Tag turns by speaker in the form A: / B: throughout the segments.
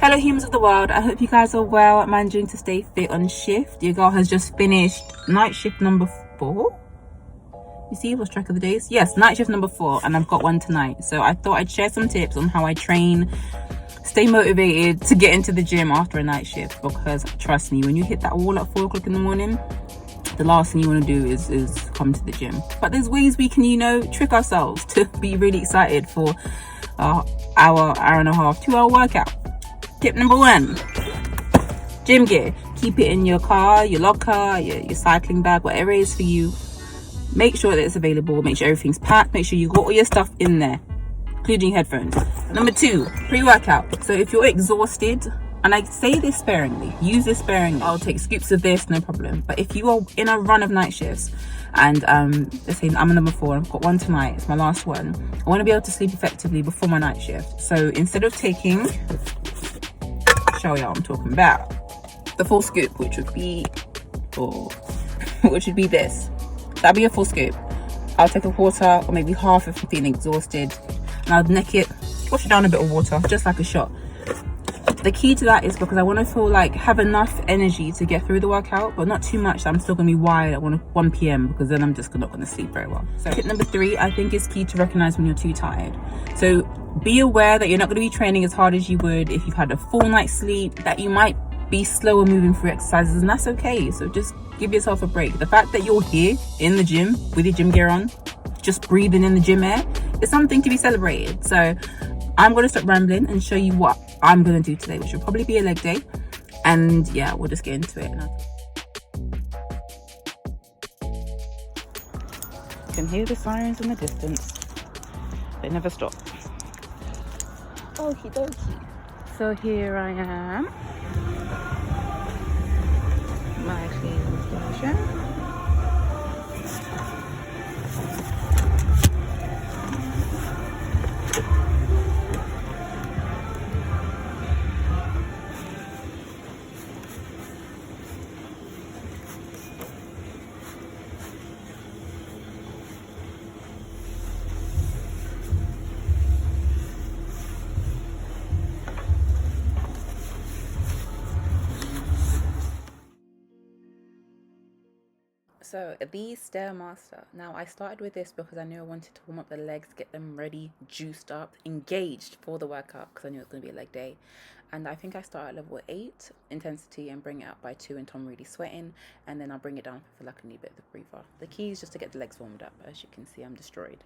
A: Hello humans of the world, I hope you guys are well, managing to stay fit on shift. Your girl has just finished night shift number 4. You see, lost track of the days. Yes, night shift number 4, and I've got one tonight. So I thought I'd share some tips on how I train, stay motivated to get into the gym after a night shift, because trust me, when you hit that wall at 4 o'clock in the morning, the last thing you want to do is come to the gym. But there's ways we can, trick ourselves to be really excited for our hour and a half, 2 hour workout. Tip number 1, gym gear. Keep it in your car, your locker, your cycling bag, whatever it is for you. Make sure that it's available. Make sure everything's packed. Make sure you got all your stuff in there, including headphones. Number 2, pre-workout. So if you're exhausted, and I say this sparingly, use this sparingly. I'll take scoops of this, no problem. But if you are in a run of night shifts, and let's say I'm a number 4, I've got one tonight, it's my last one, I want to be able to sleep effectively before my night shift. So instead of taking, show you what I'm talking about, the full scoop, which would be this, that'd be a full scoop. I'll take a quarter or maybe half if I'm feeling exhausted, and I'll neck it, wash it down a bit of water, just like a shot. The key to that is because I want to feel like have enough energy to get through the workout, but not too much that I'm still going to be wired at 1 p.m, because then I'm just not going to sleep very well. So tip number 3, I think, is key to recognize when you're too tired. So be aware that you're not going to be training as hard as you would if you've had a full night's sleep, that you might be slower moving through exercises, and that's okay. So just give yourself a break. The fact that you're here in the gym with your gym gear on, just breathing in the gym air, is something to be celebrated. So I'm going to stop rambling and show you what I'm going to do today, which will probably be a leg day. And yeah, we'll just get into it. You can hear the sirens in the distance. They never stop. Okie dokie. So here I am. My cleaning station. So the Stairmaster. Now I started with this because I knew I wanted to warm up the legs, get them ready, juiced up, engaged for the workout, because I knew it was going to be a leg day. And I think I start at level 8 intensity and bring it up by 2 until I'm really sweating, and then I'll bring it down if I feel like I need a bit of a breather. The key is just to get the legs warmed up. As you can see, I'm destroyed.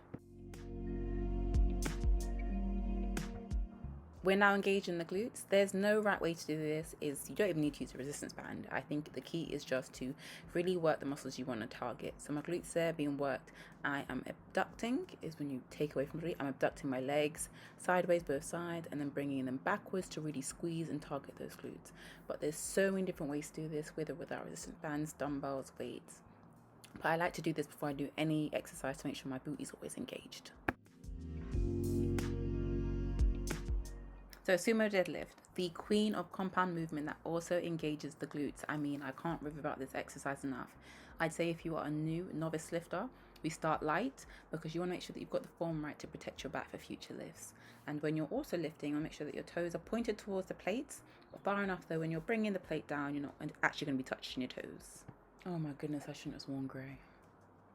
A: We're now engaged in the glutes. There's no right way to do this. You don't even need to use a resistance band. I think the key is just to really work the muscles you want to target. So my glutes there being worked. I am abducting, is when you take away from the glute. I'm abducting my legs sideways, both sides, and then bringing them backwards to really squeeze and target those glutes. But there's so many different ways to do this, with or without resistance bands, dumbbells, weights. But I like to do this before I do any exercise to make sure my booty is always engaged. So Sumo deadlift, the queen of compound movement that also engages the glutes. I mean, I can't rave about this exercise enough. I'd say if you are a new novice lifter, we start light, because you want to make sure that you've got the form right to protect your back for future lifts. And when you're also lifting, you want to make sure that your toes are pointed towards the plates, far enough though when you're bringing the plate down, you're not actually going to be touching your toes. Oh my goodness, I shouldn't have worn grey.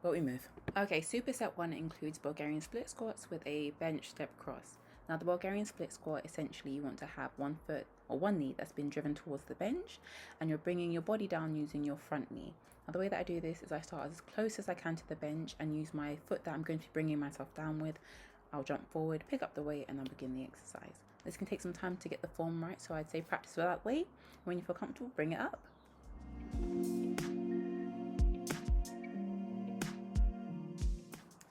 A: But we move. Okay, Superset 1 includes Bulgarian split squats with a bench step cross. Now the Bulgarian split squat, essentially you want to have one foot or one knee that's been driven towards the bench, and you're bringing your body down using your front knee. Now the way that I do this is I start as close as I can to the bench and use my foot that I'm going to be bringing myself down with. I'll jump forward, pick up the weight, and I'll begin the exercise. This can take some time to get the form right, so I'd say practice with that weight. When you feel comfortable, bring it up.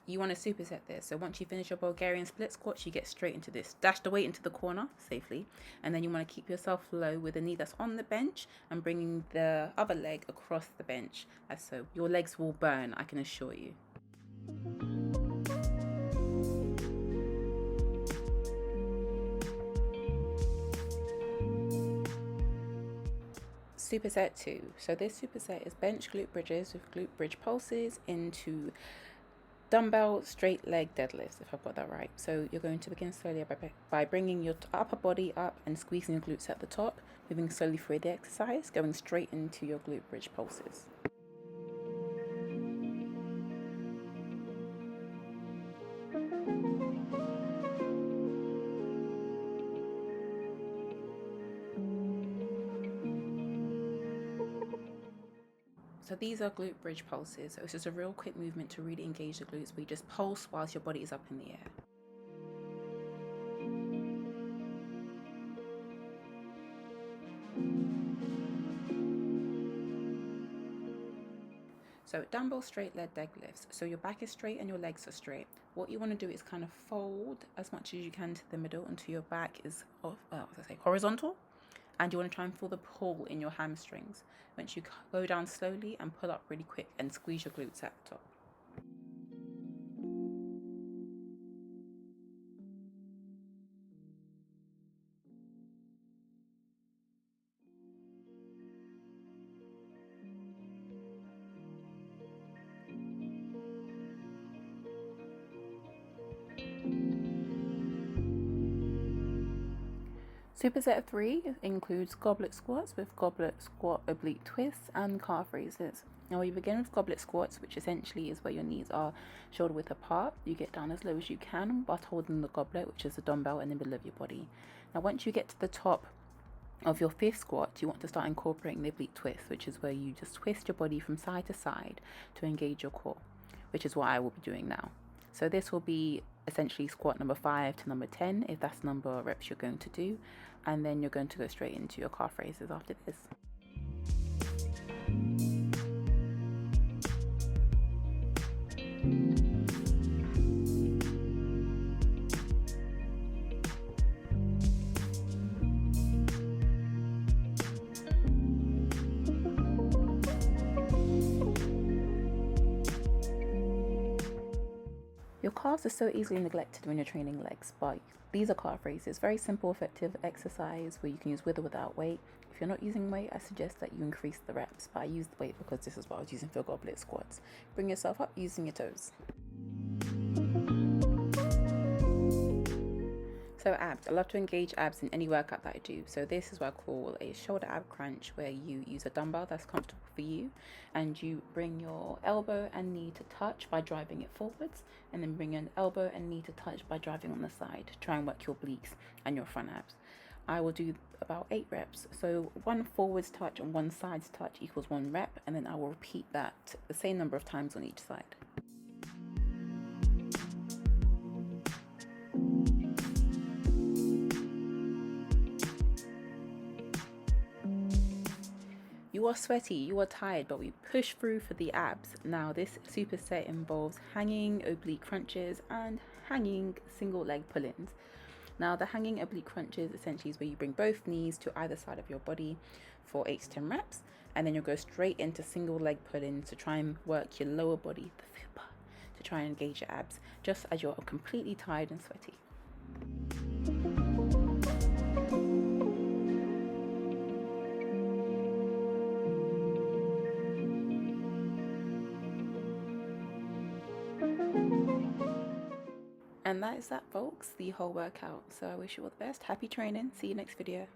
A: You want to superset this. So once you finish your Bulgarian split squats, you get straight into this. Dash the weight into the corner safely, and then you want to keep yourself low with the knee that's on the bench and bringing the other leg across the bench. As so, your legs will burn, I can assure you. Superset 2. So this superset is bench glute bridges with glute bridge pulses into dumbbell straight leg deadlifts, if I've got that right. So you're going to begin slowly by bringing your upper body up and squeezing your glutes at the top, moving slowly through the exercise, going straight into your glute bridge pulses. So these are glute bridge pulses. So it's just a real quick movement to really engage the glutes where you just pulse whilst your body is up in the air. So dumbbell straight leg deadlifts. So your back is straight and your legs are straight. What you want to do is kind of fold as much as you can to the middle until your back is horizontal. And you want to try and feel the pull in your hamstrings. Once you go down slowly and pull up really quick and squeeze your glutes at the top. Superset 3 includes goblet squats with goblet squat oblique twists and calf raises. Now we begin with goblet squats, which essentially is where your knees are shoulder width apart. You get down as low as you can while holding the goblet, which is the dumbbell, in the middle of your body. Now once you get to the top of your fifth squat, you want to start incorporating the oblique twist, which is where you just twist your body from side to side to engage your core, which is what I will be doing now. So this will be essentially squat number 5 to number 10, if that's the number of reps you're going to do. And then you're going to go straight into your calf raises after this. Your calves are so easily neglected when you're training legs, but these are calf raises. Very simple, effective exercise where you can use with or without weight. If you're not using weight, I suggest that you increase the reps, but I use the weight because this is what I was using for goblet squats. Bring yourself up using your toes. So abs, I love to engage abs in any workout that I do. So this is what I call a shoulder ab crunch, where you use a dumbbell that's comfortable for you and you bring your elbow and knee to touch by driving it forwards, and then bring your elbow and knee to touch by driving on the side. Try and work your obliques and your front abs. I will do about 8 reps. So 1 forwards touch and 1 sides touch equals 1 rep, and then I will repeat that the same number of times on each side. You are sweaty, you are tired, but we push through for the abs. Now this superset involves hanging oblique crunches and hanging single leg pull-ins. Now the hanging oblique crunches essentially is where you bring both knees to either side of your body for 8 to 10 reps, and then you'll go straight into single leg pull-ins to try and work your lower body, to try and engage your abs, just as you're completely tired and sweaty. And that is that, folks, the whole workout. So I wish you all the best. Happy training. See you next video.